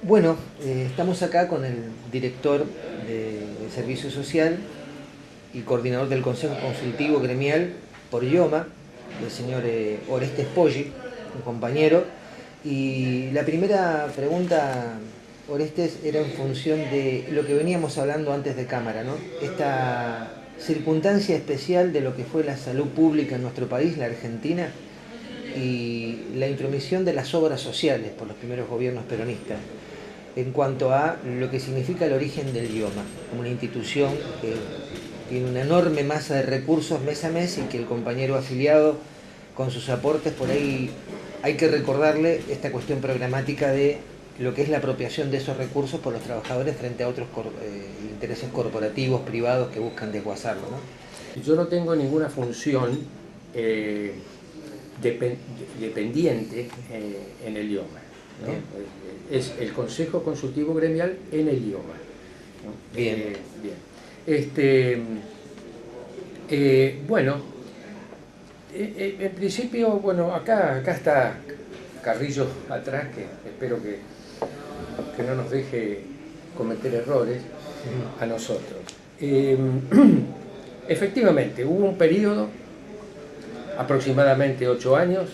Bueno, estamos acá con el director de Servicio Social y coordinador del Consejo Consultivo Gremial por IOMA, el señor Orestes Poggi, un compañero. Y la primera pregunta, Orestes, era en función de lo que veníamos hablando antes de cámara, ¿no? Esta circunstancia especial de lo que fue la salud pública en nuestro país, la Argentina, y la intromisión de las obras sociales por los primeros gobiernos peronistas en cuanto a lo que significa el origen del IOMA, como una institución que tiene una enorme masa de recursos mes a mes y que el compañero afiliado con sus aportes, por ahí hay que recordarle esta cuestión programática de lo que es la apropiación de esos recursos por los trabajadores frente a otros intereses corporativos, privados que buscan desguazarlo, ¿no? Yo no tengo ninguna función dependiente en el IOMA, ¿no? Es el Consejo Consultivo Gremial en el IOMA, ¿no? Bien. Bueno, en principio, bueno, acá está Carrillo atrás, que espero que no nos deje cometer errores a nosotros. Efectivamente, hubo un periodo, aproximadamente 8 años,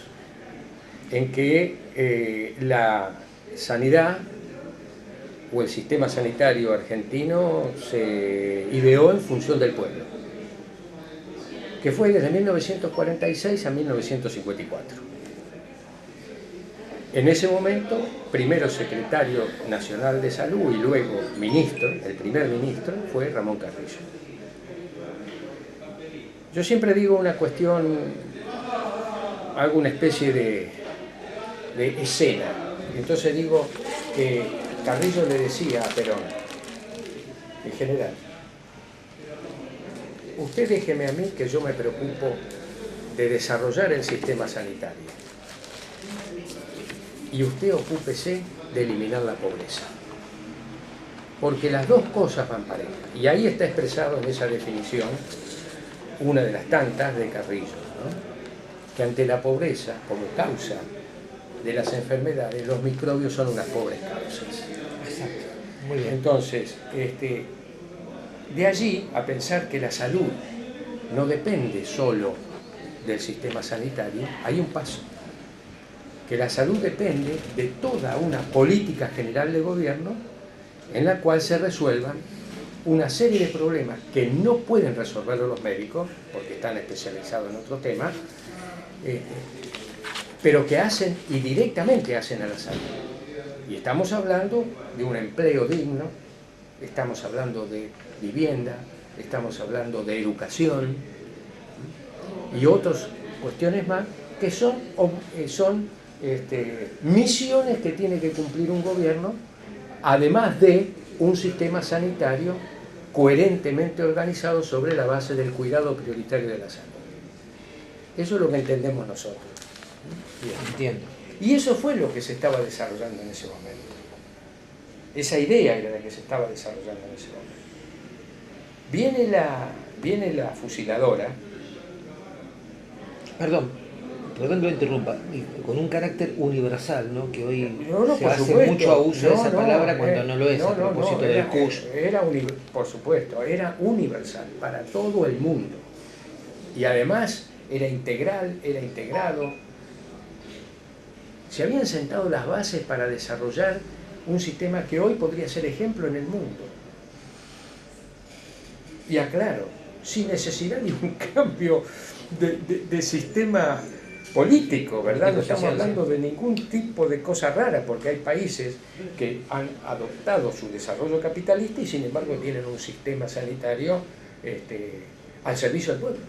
en que la sanidad o el sistema sanitario argentino se ideó en función del pueblo, que fue desde 1946 a 1954. En ese momento, primero secretario nacional de salud y luego ministro, el primer ministro fue Ramón Carrillo. Yo siempre digo una cuestión, hago una especie de escena. Entonces digo que Carrillo le decía a Perón, en general, usted déjeme a mí que yo me preocupo de desarrollar el sistema sanitario y usted ocúpese de eliminar la pobreza. Porque las dos cosas van parejas. Y ahí está expresado en esa definición una de las tantas de Carrillo, ¿no? Que ante la pobreza, como causa de las enfermedades, los microbios son unas pobres causas. Exacto. Muy bien. Entonces, de allí a pensar que la salud no depende solo del sistema sanitario, hay un paso. Que la salud depende de toda una política general de gobierno en la cual se resuelvan una serie de problemas que no pueden resolverlo los médicos, porque están especializados en otro tema, pero que hacen y directamente hacen a la salud. Y estamos hablando de un empleo digno, estamos hablando de vivienda, estamos hablando de educación y otras cuestiones más que son misiones que tiene que cumplir un gobierno, además de un sistema sanitario coherentemente organizado sobre la base del cuidado prioritario de la salud. Eso es lo que entendemos nosotros. Bien, entiendo. Y eso fue lo que se estaba desarrollando en ese momento. Esa idea era la que se estaba desarrollando en ese momento. Viene la fusiladora. Perdón que lo interrumpa, con un carácter universal, ¿no? Que hoy se hace supuesto. mucho abuso de esa palabra cuando no lo es, a propósito del CUS. Por supuesto, era universal para todo el mundo. Y además era integral, era integrado. Se habían sentado las bases para desarrollar un sistema que hoy podría ser ejemplo en el mundo. Y aclaro, sin necesidad de un cambio de sistema político, ¿verdad? No estamos hablando de ningún tipo de cosa rara, porque hay países que han adoptado su desarrollo capitalista y sin embargo tienen un sistema sanitario al servicio del pueblo.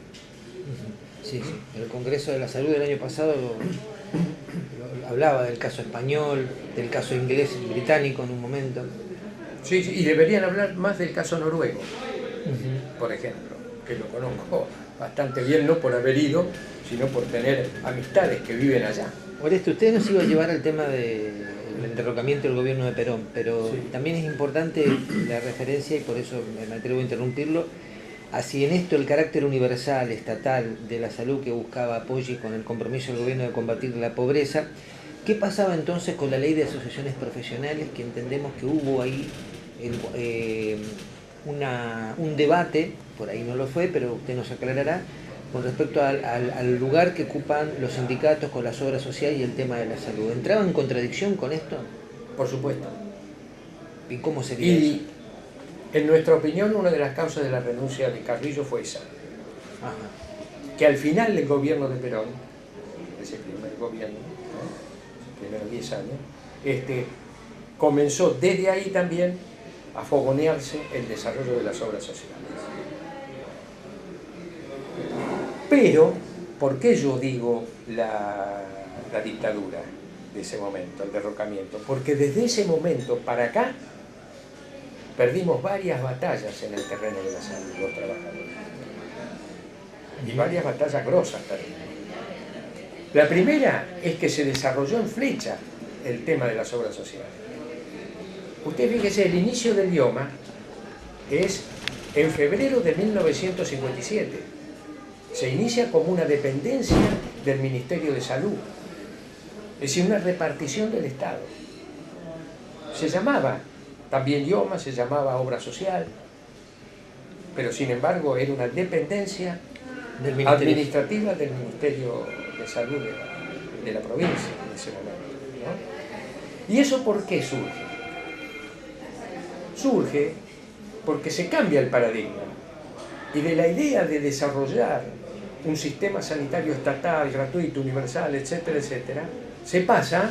Sí, sí. El Congreso de la Salud del año pasado hablaba del caso español, del caso inglés y británico en un momento. Sí, y deberían hablar más del caso noruego, por ejemplo, que lo conozco bastante bien, no por haber ido, sino por tener amistades que viven allá. Oreste, usted nos iba a llevar al tema del enderrocamiento del gobierno de Perón, pero sí, también es importante la referencia, y por eso me atrevo a interrumpirlo, a si en esto el carácter universal, estatal, de la salud que buscaba Poggi con el compromiso del gobierno de combatir la pobreza, ¿Qué pasaba entonces con la ley de asociaciones profesionales? Que entendemos que hubo ahí un debate, por ahí no lo fue, pero usted nos aclarará, con respecto al lugar que ocupan los sindicatos con las obras sociales y el tema de la salud. ¿Entraba en contradicción con esto? Por supuesto. ¿Y cómo sería eso? Y en nuestra opinión, una de las causas de la renuncia de Carrillo fue esa. Ajá. Que al final del gobierno de Perón, ese primer gobierno, ¿no? Los primeros 10 años, comenzó desde ahí también a fogonearse el desarrollo de las obras sociales. Pero, ¿por qué yo digo la dictadura de ese momento, el derrocamiento? Porque desde ese momento para acá perdimos varias batallas en el terreno de la salud, los trabajadores. Y varias batallas grosas también. La primera es que se desarrolló en flecha el tema de las obras sociales. Usted fíjese, el inicio del IOMA es en febrero de 1957. Se inicia como una dependencia del Ministerio de Salud, es decir, una repartición del Estado. Se llamaba también IOMA, se llamaba Obra Social, pero sin embargo era una dependencia administrativa del Ministerio de Salud de la provincia en ese momento, ¿no? ¿Y eso por qué surge? Surge porque se cambia el paradigma y de la idea de desarrollar un sistema sanitario estatal, gratuito, universal, etcétera, etcétera, se pasa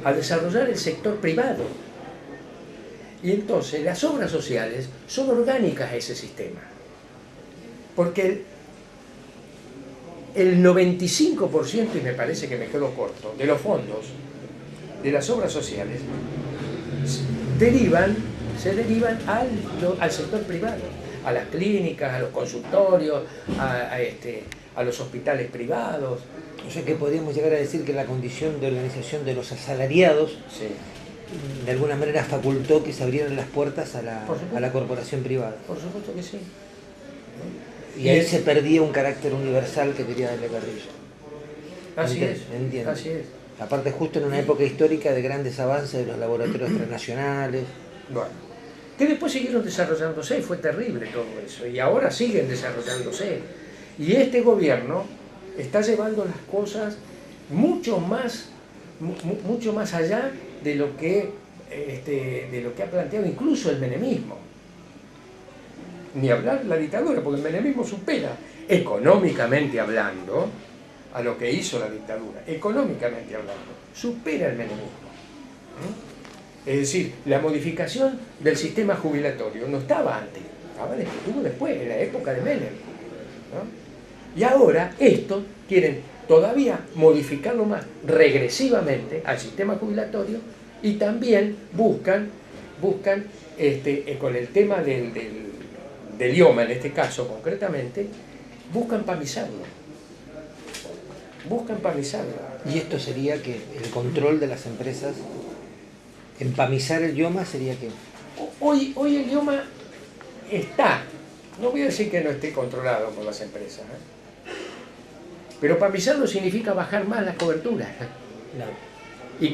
a desarrollar el sector privado. Y entonces las obras sociales son orgánicas a ese sistema, porque el 95%, y me parece que me quedo corto, de los fondos de las obras sociales se derivan al sector privado, a las clínicas, a los consultorios, a los hospitales privados. O sea que podríamos llegar a decir que la condición de organización de los asalariados, Sí, de alguna manera facultó que se abrieran las puertas a la corporación privada. por supuesto que sí. Y ahí se perdía un carácter universal que quería darle Carrillo. Así es, Entiendo. así es. Aparte justo en una época histórica de grandes avances de los laboratorios transnacionales. Bueno, que después siguieron desarrollándose, fue terrible todo eso, y ahora siguen desarrollándose. Y este gobierno está llevando las cosas mucho más allá de lo que ha planteado incluso el menemismo. Ni hablar de la dictadura, porque el menemismo supera, económicamente hablando, a lo que hizo la dictadura. Económicamente hablando, supera el menemismo. Es decir, la modificación del sistema jubilatorio no estaba antes, estuvo después, en la época de Menem, ¿no? Y ahora esto quieren todavía modificarlo más regresivamente al sistema jubilatorio y también buscan con el tema del IOMA, en este caso concretamente, buscan pamizarlo. Y esto sería que el control de las empresas, empamizar el IOMA sería que... Hoy el IOMA está, no voy a decir que no esté controlado por las empresas, pero pamizarlo significa bajar más las coberturas. Claro. Y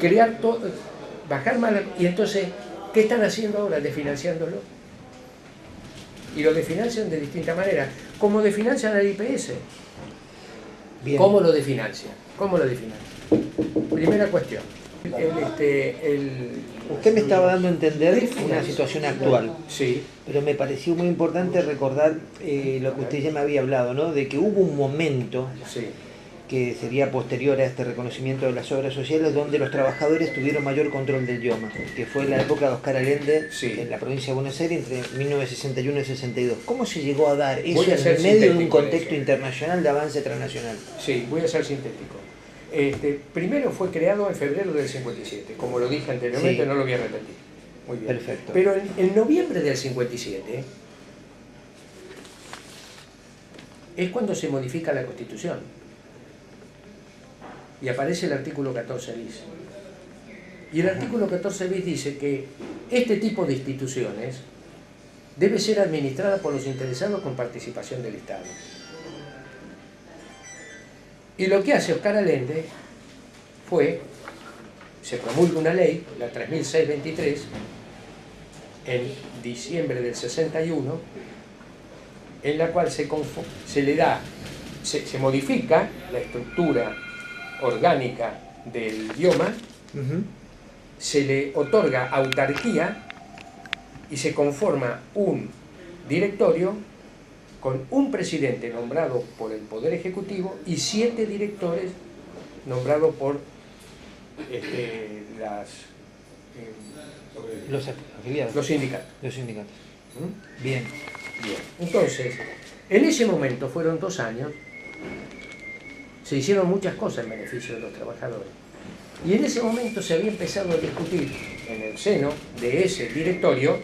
bajar más, y entonces, ¿qué están haciendo ahora? Desfinanciándolo. Y lo desfinancian de distintas maneras, como desfinancian al IPS. Bien. ¿Cómo lo desfinancian? Primera cuestión. Usted me estaba dando a entender una situación actual, Sí. pero me pareció muy importante recordar lo que usted ya me había hablado, ¿no? De que hubo un momento Sí. que sería posterior a este reconocimiento de las obras sociales, donde los trabajadores tuvieron mayor control del IOMA, que fue la época de Oscar Allende, Sí. en la provincia de Buenos Aires, entre 1961 y 62. ¿Cómo se llegó a dar eso Voy a ser en medio de un sintético en contexto eso. internacional de avance transnacional? Sí, voy a ser sintético. Primero fue creado en febrero del 57, como lo dije anteriormente, Sí. no lo voy a repetir. Muy bien. Perfecto. Pero en noviembre del 57 es cuando se modifica la Constitución y aparece el artículo 14 bis. Y el artículo 14 bis dice que este tipo de instituciones debe ser administrada por los interesados con participación del Estado. Y lo que hace Oscar Allende fue se promulga una ley, la 3623, en diciembre del 61, en la cual se modifica la estructura orgánica del idioma, se le otorga autarquía y se conforma un directorio con un presidente nombrado por el Poder Ejecutivo y 7 directores nombrados por los afiliados. Los sindicatos. Los sindicatos. ¿Mm? Bien. Bien. Entonces, en ese momento, fueron 2 años, se hicieron muchas cosas en beneficio de los trabajadores. Y en ese momento se había empezado a discutir en el seno de ese directorio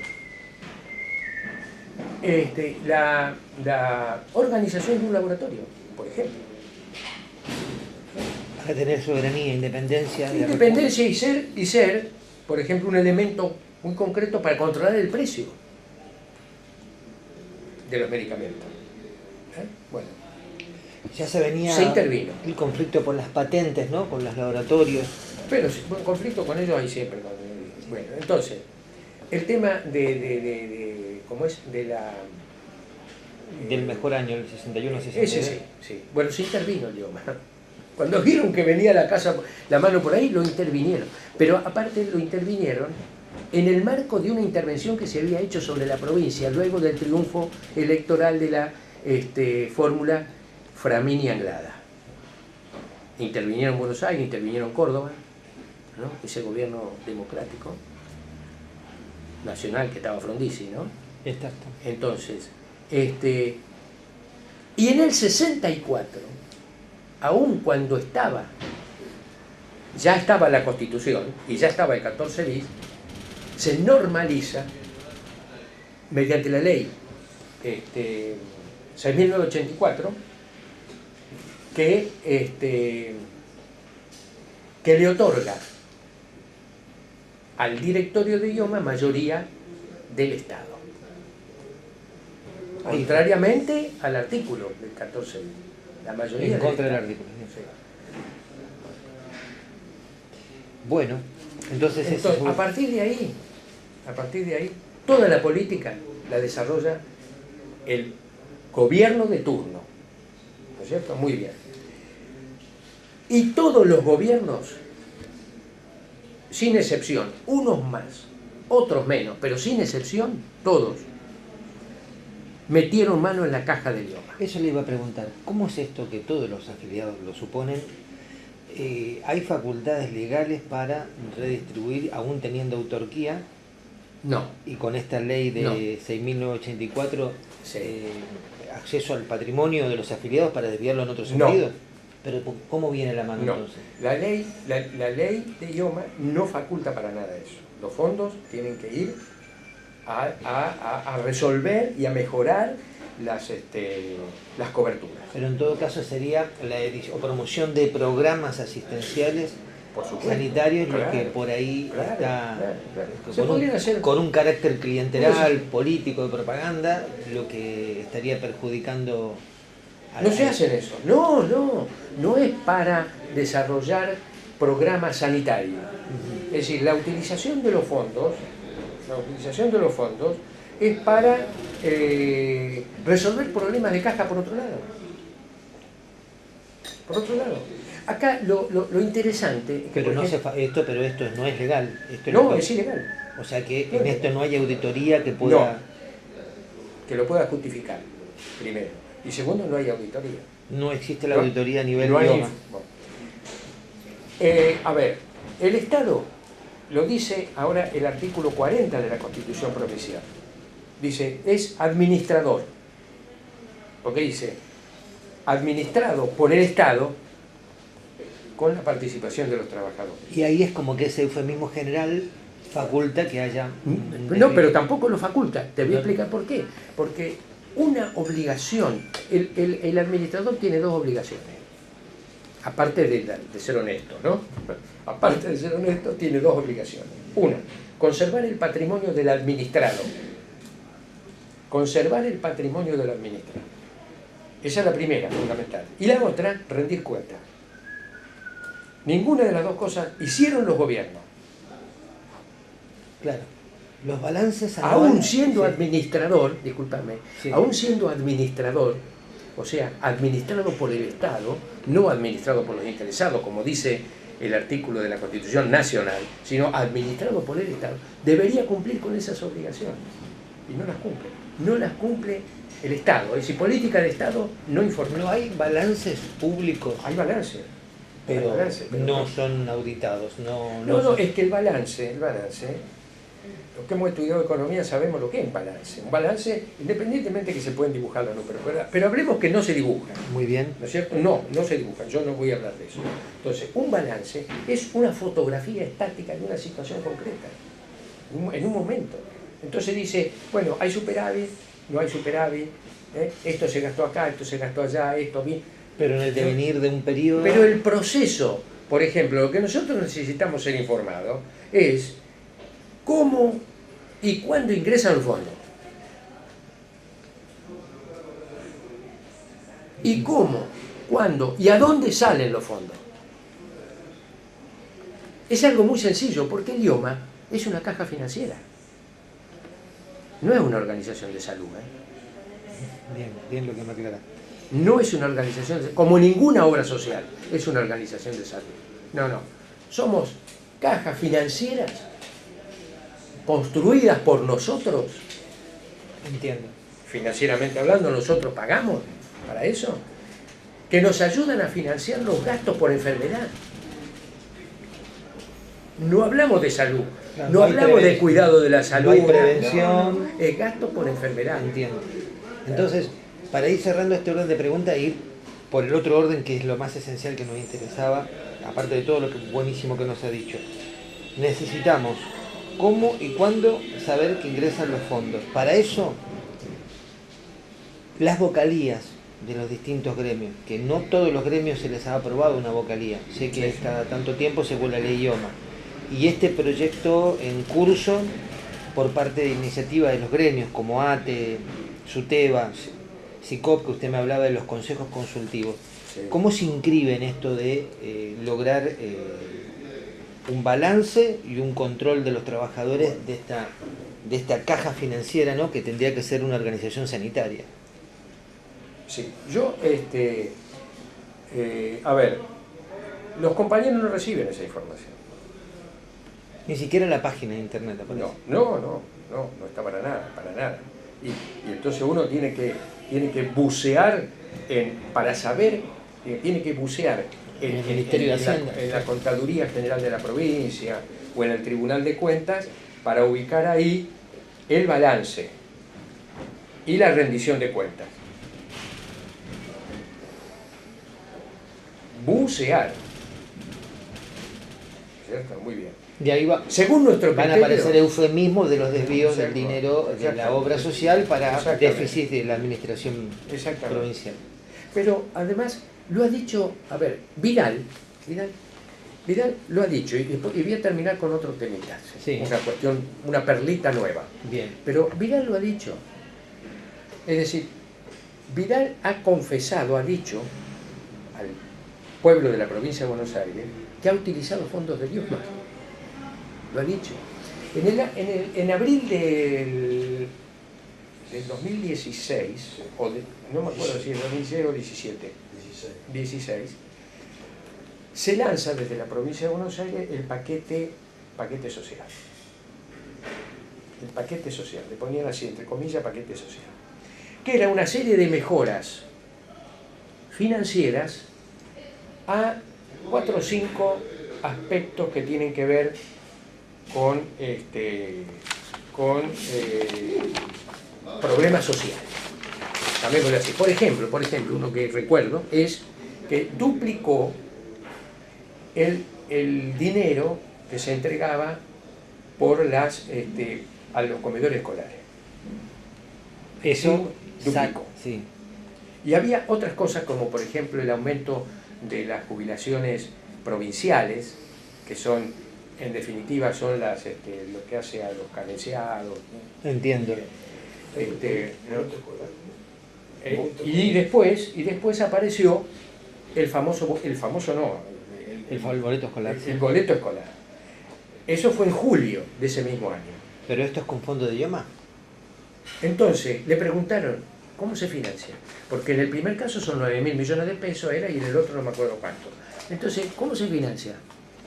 la organización de un laboratorio, por ejemplo. Para tener soberanía, independencia. Independencia y ser, por ejemplo, un elemento muy concreto para controlar el precio de los medicamentos. Bueno, ya se intervino. El conflicto por las patentes, ¿no? Con los laboratorios. Pero un conflicto con ellos hay siempre. Bueno, entonces, el tema ¿cómo es? Del mejor año, el 61-62. Ese sí. Bueno, se intervino el idioma. Cuando vieron que venía la mano por ahí, lo intervinieron. Pero aparte lo intervinieron en el marco de una intervención que se había hecho sobre la provincia, luego del triunfo electoral de la fórmula Framini-Anglada. Intervinieron Buenos Aires, intervinieron Córdoba, ¿no? Ese gobierno democrático nacional que estaba Frondizi, ¿no? Exacto. Entonces, y en el 64, aun cuando ya estaba la Constitución y ya estaba el 14 bis, se normaliza mediante la ley 6.984 que le otorga al directorio de idioma mayoría del Estado. Contrariamente al artículo del 14, la mayoría en contra del artículo. Sí. Bueno, entonces a partir de ahí, toda la política la desarrolla el gobierno de turno, ¿no es cierto? Muy bien. Y todos los gobiernos, sin excepción, unos más, otros menos, pero sin excepción, todos metieron mano en la caja del idioma. Eso le iba a preguntar, ¿cómo es esto que todos los afiliados lo suponen? ¿Hay facultades legales para redistribuir, aún teniendo autarquía? No. Y con esta ley de 6.984, sí. Acceso al patrimonio de los afiliados para desviarlo en otros sentidos. Pero ¿cómo viene la mano entonces? La ley de idioma no faculta para nada eso. Los fondos tienen que ir a resolver y a mejorar las coberturas. Pero en todo caso sería la edición o promoción de programas asistenciales sanitarios, lo que por ahí está con un carácter clientelar, político, de propaganda, lo que estaría perjudicando a no se hacen eso, no es para desarrollar programas sanitarios. Es decir, la utilización de los fondos es para resolver problemas de caja por otro lado. Acá lo interesante es que pero esto no es legal. Es ilegal. O sea que en esto no hay auditoría que pueda... que lo pueda justificar, primero. Y segundo, no hay auditoría. No existe la auditoría a nivel idioma. A ver, el Estado, lo dice ahora el artículo 40 de la Constitución Provincial. Dice, es administrador. Porque dice, administrado por el Estado con la participación de los trabajadores. Y ahí es como que ese eufemismo general faculta que haya... No, pero tampoco lo faculta. Te voy a explicar por qué. Porque una obligación, el administrador tiene 2 obligaciones. Aparte de ser honesto, ¿no? Aparte de ser honesto, tiene 2 obligaciones. Una, conservar el patrimonio del administrado. Conservar el patrimonio del administrado. Esa es la primera, fundamental. Y la otra, rendir cuentas. Ninguna de las dos cosas hicieron los gobiernos. Claro. Los balances Aún siendo sí. administrador, discúlpame, Sí. aún siendo administrador, o sea, administrado por el Estado, no administrado por los interesados, como dice el artículo de la Constitución Nacional, sino administrado por el Estado, debería cumplir con esas obligaciones. Y no las cumple. No las cumple el Estado. Es decir, política de Estado no informa. No hay balances públicos, Hay balance. pero Hay balance, pero no son auditados. No, son- es que el balance, los que hemos estudiado economía sabemos lo que es un balance. Un balance, independientemente que se pueden dibujar o no, pero hablemos que no se dibujan. Muy bien. ¿No es cierto? No se dibujan, yo no voy a hablar de eso. Entonces, un balance es una fotografía estática de una situación concreta, en un momento. Entonces dice, bueno, hay superávit, no hay superávit, esto se gastó acá, esto se gastó allá, esto bien. Pero en el devenir de un periodo... Pero el proceso, por ejemplo, lo que nosotros necesitamos ser informados es cómo y cuándo ingresan los fondos. Y cómo, cuándo y a dónde salen los fondos. Es algo muy sencillo, porque el IOMA es una caja financiera. No es una organización de salud. Bien lo que me aclara. No es una organización, como ninguna obra social, es una organización de salud. No. Somos cajas financieras construidas por nosotros. Entiendo. Financieramente hablando, nosotros pagamos para eso. Que nos ayudan a financiar los gastos por enfermedad. No hablamos de salud. Claro, No hablamos de cuidado de la salud. No hay prevención. No. Es gasto por enfermedad. Entiendo. Entonces, para ir cerrando este orden de preguntas, ir por el otro orden que es lo más esencial que nos interesaba, aparte de todo lo que buenísimo que nos ha dicho. Necesitamos cómo y cuándo saber que ingresan los fondos. Para eso, las vocalías de los distintos gremios, que no todos los gremios se les ha aprobado una vocalía. Sé que cada tanto tiempo se vuelve la ley IOMA. Y este proyecto en curso por parte de iniciativa de los gremios como ATE, SUTEBA, SICOP, que usted me hablaba de los consejos consultivos. Sí. ¿Cómo se inscribe en esto de lograr un balance y un control de los trabajadores de esta caja financiera, ¿no?, que tendría que ser una organización sanitaria? Sí, yo, a ver, los compañeros no reciben esa información. Ni siquiera en la página de internet aparece. No está para nada. Y entonces uno tiene que bucear para saber, tiene que bucear En el Ministerio de Hacienda, en la Contaduría General de la provincia o en el Tribunal de Cuentas para ubicar ahí el balance y la rendición de cuentas. Bucear. ¿Cierto? Muy bien. De ahí Según nuestro van a criterio, aparecer eufemismos de los desvíos del Exacto. dinero de la obra social para déficit de la administración provincial. Pero además lo ha dicho, a ver, Vidal lo ha dicho, y voy a terminar con otro temita, Sí. una cuestión, una perlita nueva. Bien. Pero Vidal lo ha dicho. Es decir, Vidal ha confesado, ha dicho al pueblo de la provincia de Buenos Aires que ha utilizado fondos de IOMA. Lo ha dicho. En abril del 2016, no me acuerdo si es 2016 o 16, se lanza desde la provincia de Buenos Aires el paquete social. El paquete social, le ponían así, entre comillas, paquete social. Que era una serie de mejoras financieras a 4 o 5 aspectos que tienen que ver con problemas sociales. También voy a decir, por ejemplo, uno que recuerdo es que duplicó el dinero que se entregaba por a los comedores escolares. Eso duplicó. Sí. Y había otras cosas como, por ejemplo, el aumento de las jubilaciones provinciales, que son, en definitiva, son lo que hace a los carenciados. Entiendo. Y después apareció el famoso El boleto escolar. El boleto escolar. Eso fue en julio de ese mismo año. ¿Pero esto es con fondo de idioma? Entonces, le preguntaron, ¿cómo se financia? Porque en el primer caso son 9.000 millones de pesos, era, y en el otro no me acuerdo cuánto. Entonces, ¿cómo se financia?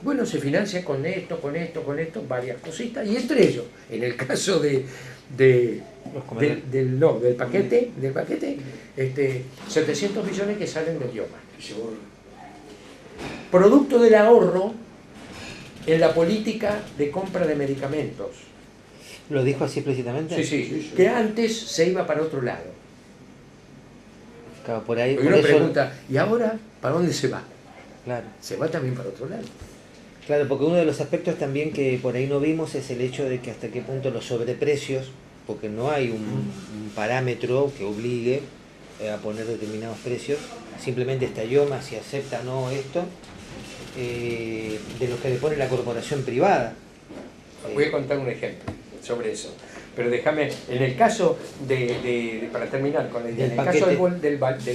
Bueno, se financia con esto, varias cositas, y entre ellos, en el caso del paquete, 700 millones que salen del idioma. Producto del ahorro en la política de compra de medicamentos. ¿Lo dijo así explícitamente? Sí, que antes se iba para otro lado. Claro, por ahí. Y uno pregunta, ¿y ahora para dónde se va? Claro. Se va también para otro lado. Claro, porque uno de los aspectos también que por ahí no vimos es el hecho de que hasta qué punto los sobreprecios, porque no hay un parámetro que obligue a poner determinados precios, simplemente está IOMA si acepta o no esto, de los que le pone la corporación privada. Voy a contar un ejemplo sobre eso, pero déjame, en el caso para terminar con el caso del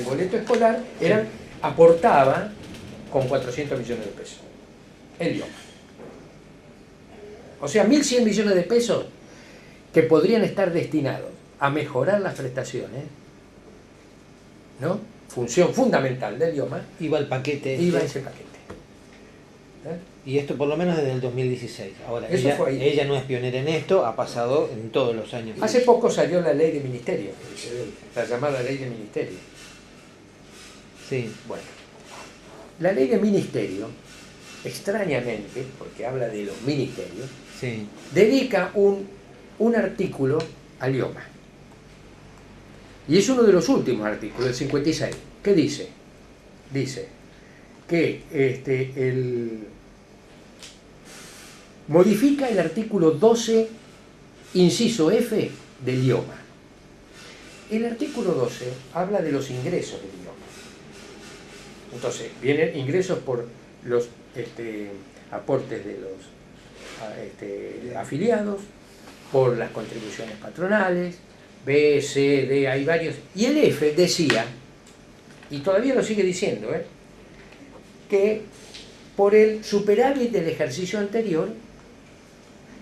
boleto escolar, aportaba con 400 millones de pesos el IOMA. O sea, 1.100 millones de pesos que podrían estar destinados a mejorar las prestaciones, ¿no? Función fundamental del IOMA. Iba el paquete. Iba ese paquete. Y esto por lo menos desde el 2016. Ahora, Eso ella no es pionera en esto, ha pasado en todos los años. Hace poco salió la ley de ministerio, la llamada ley de ministerio. Sí. Bueno, la ley de ministerio, extrañamente, porque habla de los ministerios, sí, dedica un artículo al IOMA. Y es uno de los últimos artículos, el 56. ¿Qué dice? Dice que modifica el artículo 12, inciso F del IOMA. El artículo 12 habla de los ingresos del IOMA. Entonces, vienen ingresos por los aportes de los afiliados, por las contribuciones patronales, B, C, D, hay varios. Y el F decía, y todavía lo sigue diciendo, que por el superávit del ejercicio anterior,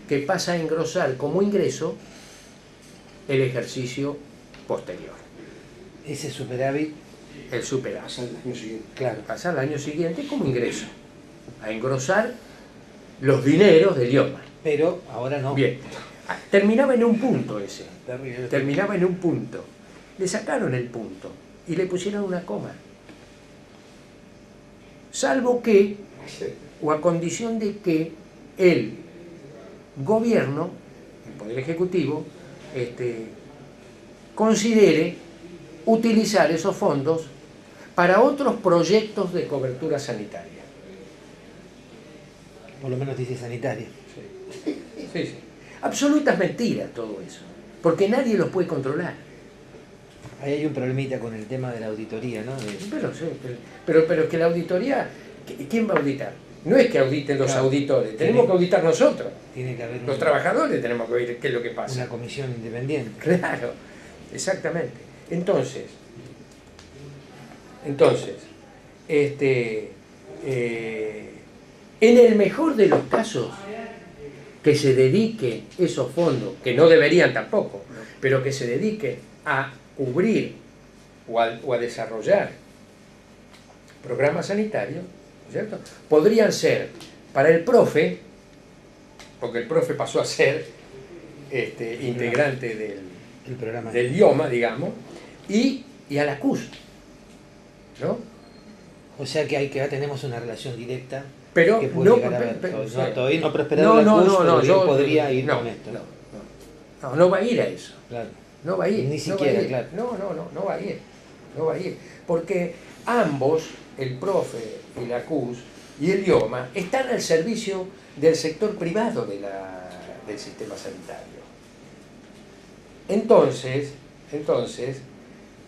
que pasa a engrosar como ingreso el ejercicio posterior. Ese superávit. El superávit. Pasa el año siguiente. Claro, pasa al año siguiente como ingreso. A engrosar los dineros del IOMA. Pero ahora no. Bien. Terminaba en un punto ese. Terminaba en un punto. Le sacaron el punto y le pusieron una coma. Salvo que, o a condición de que el gobierno, el Poder Ejecutivo, considere utilizar esos fondos para otros proyectos de cobertura sanitaria. Por lo menos dice sanitaria. Sí. Absolutas mentiras todo eso, porque nadie los puede controlar. Ahí hay un problemita con el tema de la auditoría, ¿no? Pero es que la auditoría, ¿quién va a auditar? No es que auditen los auditores, tenemos que auditar nosotros. Tiene que haber los trabajadores tenemos que ver qué es lo que pasa. Una comisión independiente. Claro, exactamente. Entonces, en el mejor de los casos, que se dedique esos fondos, que no deberían tampoco, pero que se dedique a cubrir o a desarrollar programas sanitarios, ¿cierto? Podrían ser para el profe, porque el profe pasó a ser integrante del IOMA, digamos, y a la CUS, ¿no? O sea que ya tenemos una relación directa. Pero que puede llegar a ver. Todavía no prosperado la CUS, yo podría ir con esto. No va a ir a eso. Claro. No va a ir. Ni siquiera, claro. No va a ir. No va a ir. Porque ambos, el profe y la CUS y el IOMA, están al servicio del sector privado del sistema sanitario. Entonces,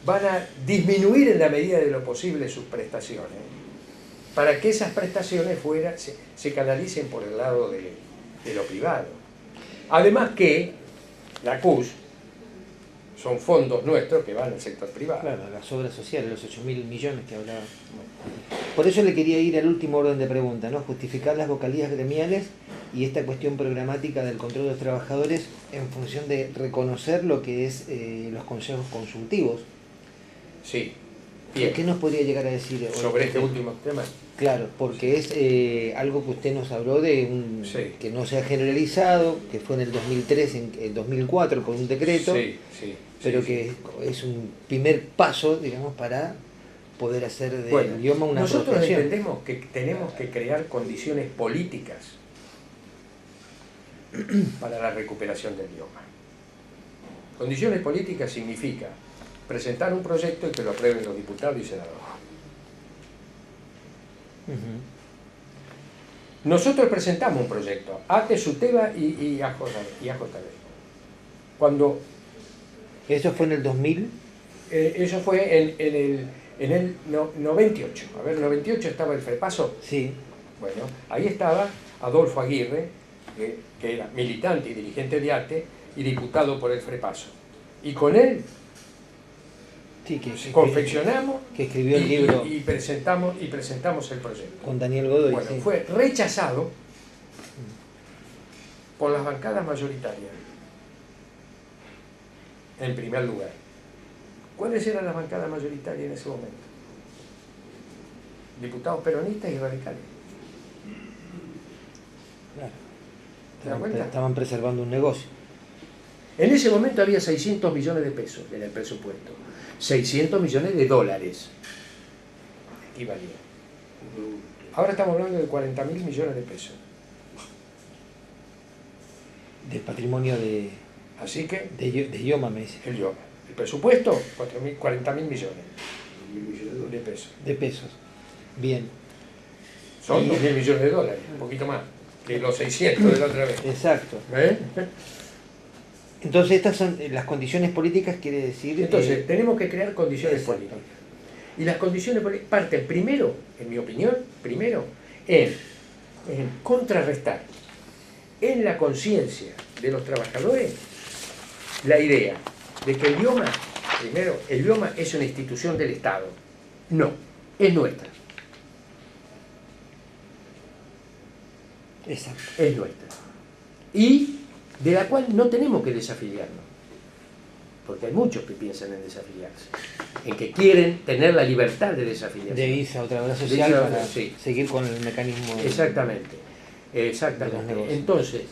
van a disminuir en la medida de lo posible sus prestaciones, para que esas prestaciones se canalicen por el lado de lo privado. Además que la CUS son fondos nuestros que van al sector privado. Claro, las obras sociales, los 8.000 millones que hablaba. Por eso le quería ir al último orden de pregunta, ¿no? Justificar las vocalías gremiales y esta cuestión programática del control de los trabajadores en función de reconocer lo que es los consejos consultivos. Sí. Bien. ¿Qué nos podría llegar a decir sobre este último tema? Claro, porque es algo que usted nos habló de sí. que no se ha generalizado, que fue en el 2003, en el 2004 por un decreto, pero que es un primer paso, digamos, para poder hacer del idioma una nosotros profesión. Entendemos que tenemos que crear condiciones políticas para la recuperación del idioma. Condiciones políticas significa presentar un proyecto y que lo aprueben los diputados y senadores. Nosotros presentamos un proyecto, ATE, SUTEBA y AJB. Cuando... ¿Eso fue en el 2000? Eso fue en el 98. A ver, en el 98 estaba el FREPASO. Sí. Bueno, ahí estaba Adolfo Aguirre, que era militante y dirigente de ATE y diputado por el FREPASO. Y con él confeccionamos que escribió el libro y presentamos el proyecto. Con Daniel Godoy. Bueno, fue rechazado por las bancadas mayoritarias, en primer lugar. ¿Cuáles eran las bancadas mayoritarias en ese momento? Diputados peronistas y radicales. Claro. ¿Te das cuenta? Estaban preservando un negocio. En ese momento había 600 millones de pesos en el presupuesto. 600 millones de dólares equivalía. Ahora estamos hablando de 40.000 millones de pesos. Del patrimonio de... Así que... De idioma, me dice. El idioma. El presupuesto, 40.000 millones de pesos. De pesos. Bien. Son 2.000 millones de dólares, un poquito más que los 600 de la otra vez. Exacto. Entonces estas son las condiciones políticas, quiere decir... Entonces, tenemos que crear condiciones políticas. Y las condiciones políticas parten primero, en mi opinión, en contrarrestar en la conciencia de los trabajadores la idea de que el idioma, primero, el idioma es una institución del Estado. No, es nuestra. Exacto. Es nuestra. Y de la cual no tenemos que desafiliarnos. Porque hay muchos que piensan en desafiliarse, en que quieren tener la libertad de desafiliarse. De irse a otra obra social para seguir con el mecanismo. Exactamente. Entonces,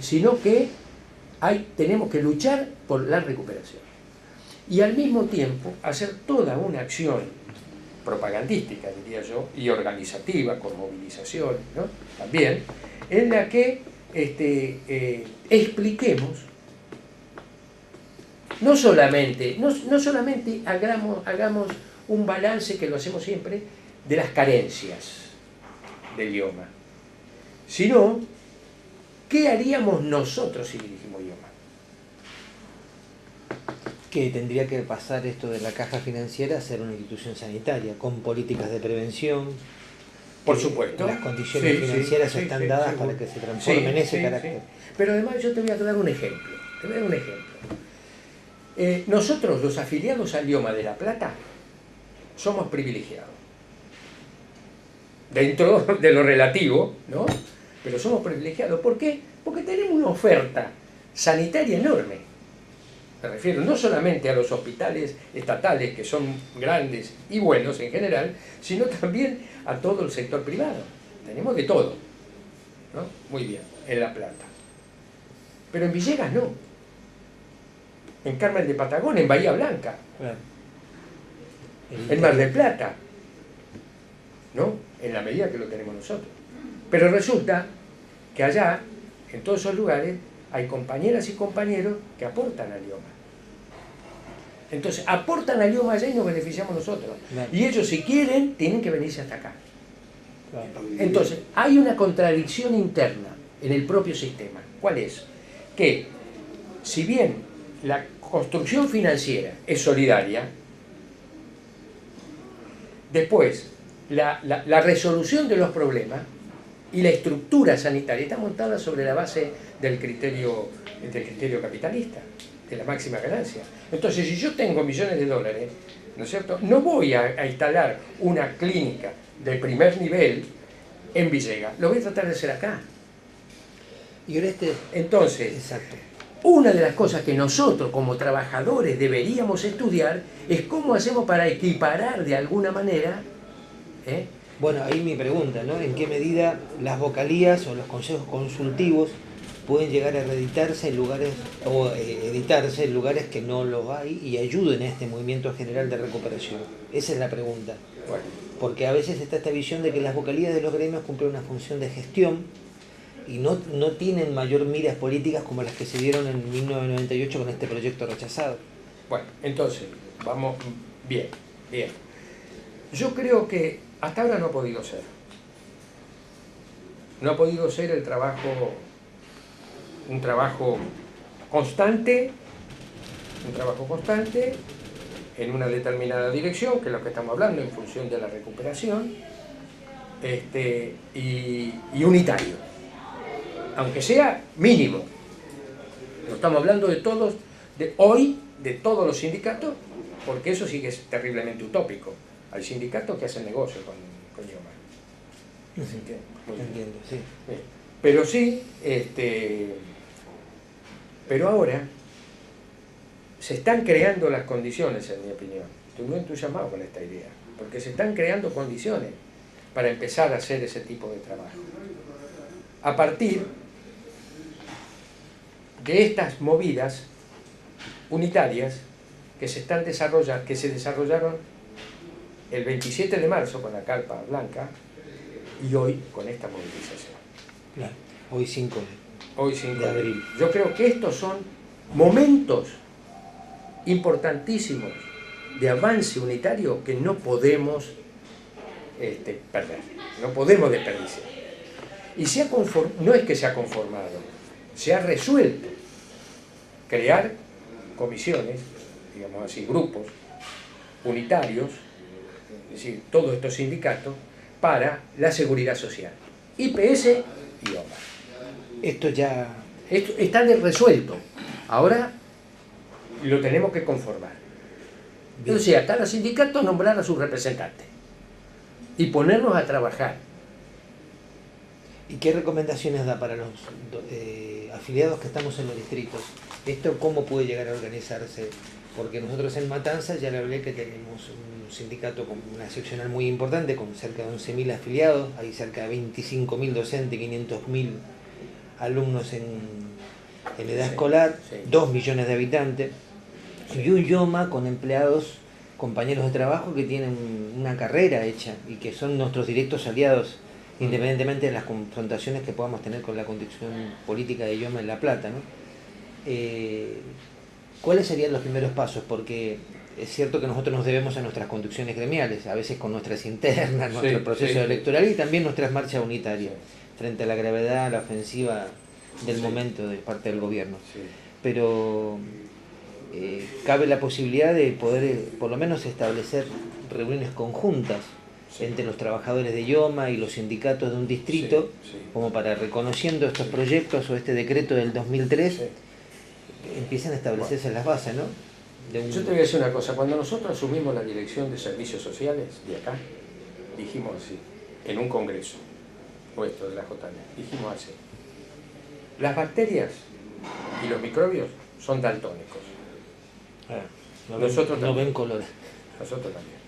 sino que tenemos que luchar por la recuperación. Y al mismo tiempo hacer toda una acción propagandística, diría yo, y organizativa, con movilizaciones, ¿no? También, en la que expliquemos, no solamente hagamos un balance, que lo hacemos siempre, de las carencias del idioma, sino qué haríamos nosotros si dirigimos idioma. Que tendría que pasar esto de la caja financiera a ser una institución sanitaria, con políticas de prevención. Por supuesto. Las condiciones financieras están dadas para que se transformen en ese carácter. Pero además yo te voy a dar un ejemplo. Nosotros, los afiliados al IOMA de La Plata, somos privilegiados. Dentro de lo relativo, ¿no? Pero somos privilegiados. ¿Por qué? Porque tenemos una oferta sanitaria enorme. Me refiero no solamente a los hospitales estatales, que son grandes y buenos en general, sino también a todo el sector privado. Tenemos de todo, ¿no? Muy bien, en La Plata. Pero en Villegas no. En Carmen de Patagón, en Bahía Blanca. Claro. En Mar del Plata. ¿No? En la medida que lo tenemos nosotros. Pero resulta que allá, en todos esos lugares, hay compañeras y compañeros que aportan al idioma. Entonces, aportan al idioma allá y nos beneficiamos nosotros. Claro. Y ellos, si quieren, tienen que venirse hasta acá. Claro. Entonces, hay una contradicción interna en el propio sistema. ¿Cuál es? Que, si bien la construcción financiera es solidaria, después, la resolución de los problemas y la estructura sanitaria está montada sobre la base del criterio capitalista. de la máxima ganancia. Entonces, si yo tengo millones de dólares, ¿no es cierto?, no voy a instalar una clínica de primer nivel en Villegas, lo voy a tratar de hacer acá. Y Oreste, entonces, exacto. Una de las cosas que nosotros como trabajadores deberíamos estudiar es cómo hacemos para equiparar de alguna manera. Bueno, ahí mi pregunta, ¿no? ¿En qué medida las vocalías o los consejos consultivos pueden llegar a reeditarse en lugares o editarse en lugares que no los hay y ayuden a este movimiento general de recuperación? Esa es la pregunta. Bueno. Porque a veces está esta visión de que las vocalías de los gremios cumplen una función de gestión y no tienen mayor miras políticas como las que se dieron en 1998 con este proyecto rechazado. Bueno, entonces, vamos, bien. Yo creo que hasta ahora no ha podido ser. No ha podido ser un trabajo constante en una determinada dirección, que es lo que estamos hablando, en función de la recuperación, y unitario. Aunque sea mínimo. No estamos hablando de todos, de todos los sindicatos, porque eso sí que es terriblemente utópico. Hay sindicatos que hacen negocio con IOMA. ¿Se entiende? Entiendo, sí. Pero sí, pero ahora se están creando las condiciones, en mi opinión. Estoy muy entusiasmado con esta idea, porque se están creando condiciones para empezar a hacer ese tipo de trabajo. A partir de estas movidas unitarias que se desarrollaron el 27 de marzo con la Carpa Blanca y hoy con esta movilización. Claro, hoy 5 de abril. Yo creo que estos son momentos importantísimos de avance unitario que no podemos perder, no podemos desperdiciar. Y no es que se ha conformado, se ha resuelto crear comisiones, digamos así, grupos unitarios, es decir, todos estos sindicatos, para la seguridad social, IPS y OMA. Esto está resuelto, ahora lo tenemos que conformar. Bien. O sea, cada sindicato nombrar a su representante y ponernos a trabajar. ¿Y qué recomendaciones da para los afiliados que estamos en los distritos? ¿Esto cómo puede llegar a organizarse? Porque nosotros en Matanzas ya le hablé que tenemos un sindicato con una seccional muy importante, con cerca de 11.000 afiliados, hay cerca de 25.000 docentes, 500.000 alumnos en edad escolar, 2 millones de habitantes, y un IOMA con empleados, compañeros de trabajo que tienen una carrera hecha y que son nuestros directos aliados, independientemente de las confrontaciones que podamos tener con la condición política de IOMA en La Plata, ¿no? ¿Cuáles serían los primeros pasos? Porque es cierto que nosotros nos debemos a nuestras conducciones gremiales, a veces con nuestras internas, nuestro proceso electoral y también nuestras marchas unitarias, frente a la gravedad, la ofensiva del momento de parte del gobierno. Pero cabe la posibilidad de poder por lo menos establecer reuniones conjuntas entre los trabajadores de IOMA y los sindicatos de un distrito, como para, reconociendo estos proyectos o este decreto del 2003, empiezan a establecerse las bases, ¿no? Yo te voy a decir una cosa, cuando nosotros asumimos la dirección de servicios sociales de acá, dijimos así, en un congreso, puesto de la JN, dijimos así, las bacterias y los microbios son daltónicos. Nosotros no ven colores. Nosotros también.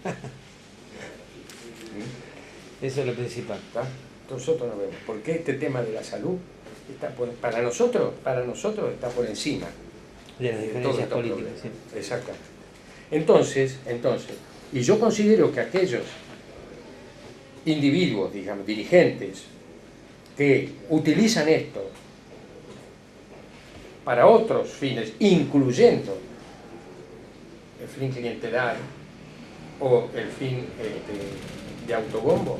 Eso es lo principal. ¿Está? Nosotros no vemos. Porque este tema de la salud para nosotros está por encima de las diferencias políticas. Sí. Exactamente. Entonces, y yo considero que aquellos individuos, digamos, dirigentes, que utilizan esto para otros fines, incluyendo el fin clientelar o el fin de autobombo,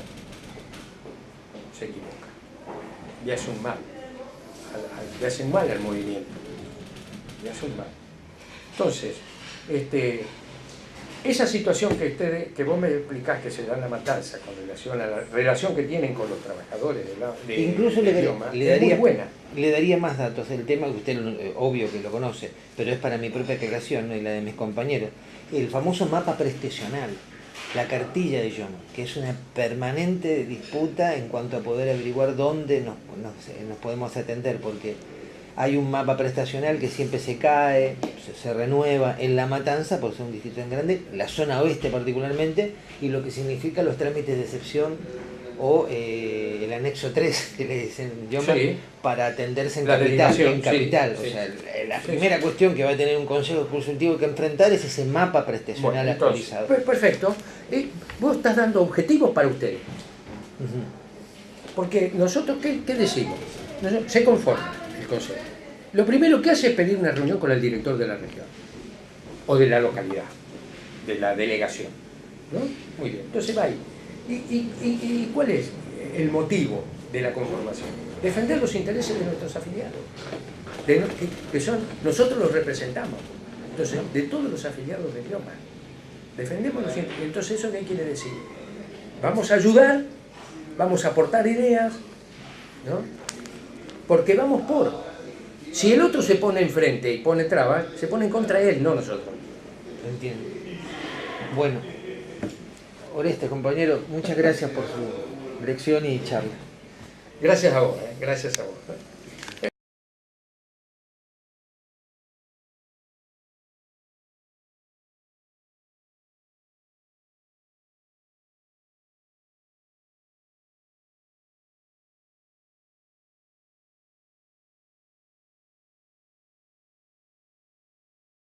se equivoca. Le hace un mal. Le hacen mal al movimiento. Le hacen mal. Entonces, esa situación que vos me explicás que se da en La Matanza con relación a la relación que tienen con los trabajadores incluso de idioma, es muy buena. Le daría más datos. El tema que usted, obvio que lo conoce, pero es para mi propia aclaración, ¿no? Y la de mis compañeros. El famoso mapa prestacional, la cartilla de idioma, que es una permanente disputa en cuanto a poder averiguar dónde nos podemos atender, porque hay un mapa prestacional que siempre se cae, se renueva en La Matanza, por ser un distrito tan grande, la zona oeste particularmente, y lo que significa los trámites de excepción o el anexo 3, que le dicen sí, para atenderse en la capital. sí, O sea, la primera cuestión que va a tener un consejo consultivo que enfrentar es ese mapa prestacional actualizado. Perfecto. Vos estás dando objetivos para ustedes. Porque nosotros, ¿qué decimos? Se conforma el consejo. Lo primero que hace es pedir una reunión con el director de la región o de la localidad, de la delegación, ¿no? Muy bien, entonces va ahí. ¿Y cuál es el motivo de la conformación? Defender los intereses de nuestros afiliados, que son, nosotros los representamos, entonces, de todos los afiliados de idioma. Defendemos los intereses. Entonces, ¿eso qué quiere decir? Vamos a ayudar, vamos a aportar ideas, ¿no? Porque vamos por... Si el otro se pone enfrente y pone trabas, se pone en contra de él, no nosotros. Entiendo. Bueno, Orestes, compañero, muchas gracias por su lección y charla. Gracias a vos, gracias a vos.